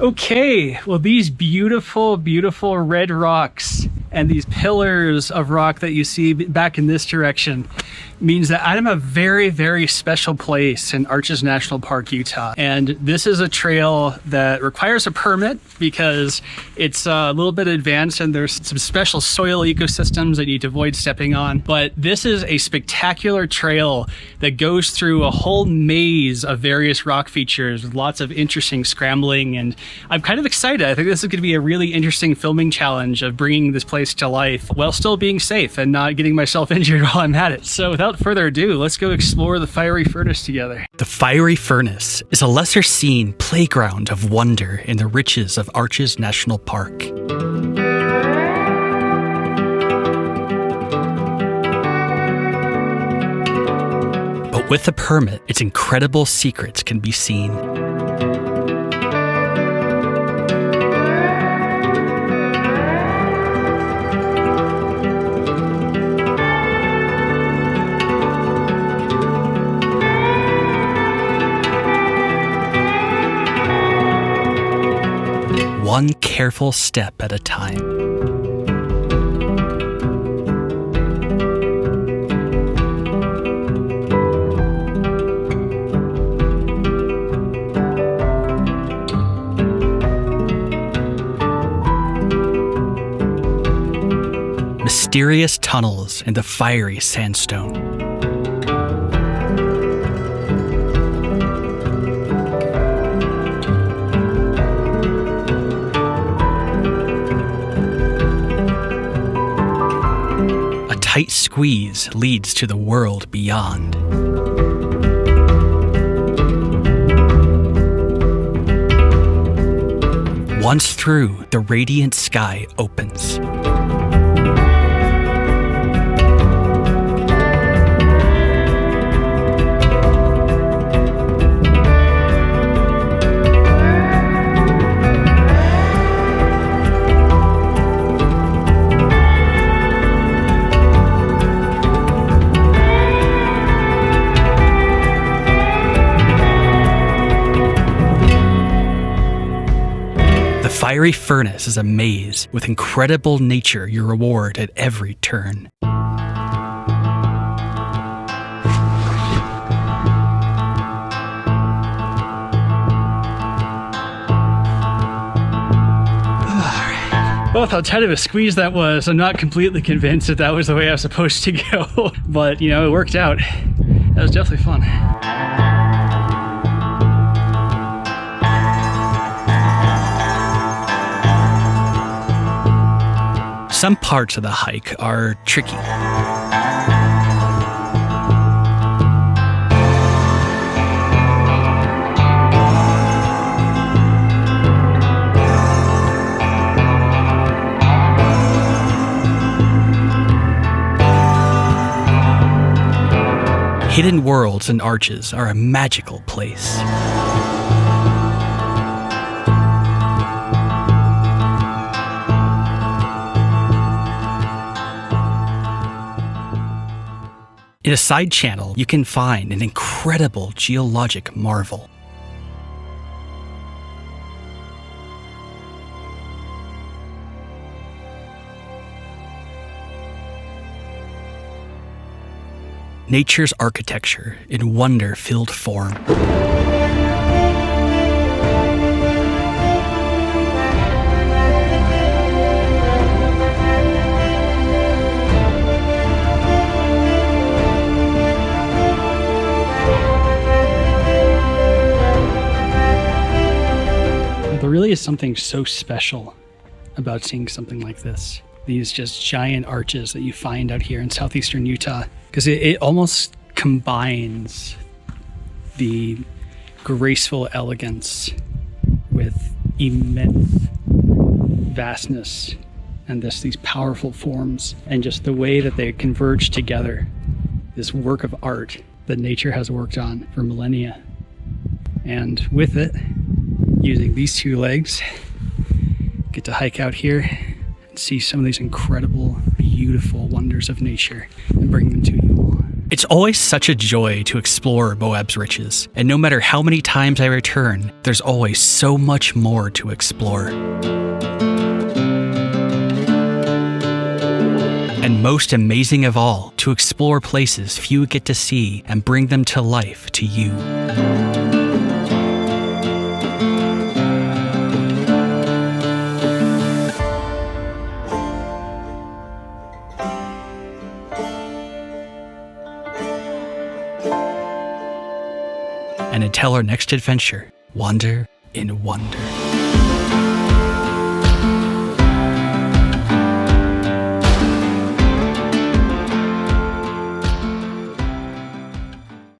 Okay, well, these beautiful, beautiful red rocks and these pillars of rock that you see back in this direction means that I'm a very, very special place in Arches National Park, Utah. And this is a trail that requires a permit because it's a little bit advanced and there's some special soil ecosystems that you need to avoid stepping on. But this is a spectacular trail that goes through a whole maze of various rock features with lots of interesting scrambling. And I'm kind of excited. I think this is going to be a really interesting filming challenge of bringing this place to life while still being safe and not getting myself injured while I'm at it. So without further ado, let's go explore the Fiery Furnace together. The Fiery Furnace is a lesser seen playground of wonder in the riches of Arches National Park. But with a permit, its incredible secrets can be seen. One careful step at a time. Mysterious tunnels in the fiery sandstone. Tight squeeze leads to the world beyond. Once through, the radiant sky opens. The Fiery Furnace is a maze with incredible nature your reward at every turn. Well, how tight of a squeeze that was, I'm not completely convinced that was the way I was supposed to go. But, you know, it worked out. That was definitely fun. Some parts of the hike are tricky. Hidden worlds and arches are a magical place. In a side channel, you can find an incredible geologic marvel. Nature's architecture in wonder-filled form. There really is something so special about seeing something like this. These just giant arches that you find out here in southeastern Utah, because it almost combines the graceful elegance with immense vastness and these powerful forms, and just the way that they converge together. This work of art that nature has worked on for millennia. And with it, using these two legs, get to hike out here and see some of these incredible, beautiful wonders of nature and bring them to you all. It's always such a joy to explore Moab's riches, and no matter how many times I return, there's always so much more to explore. And most amazing of all, to explore places few get to see and bring them to life to you. And until our next adventure, wander in wonder.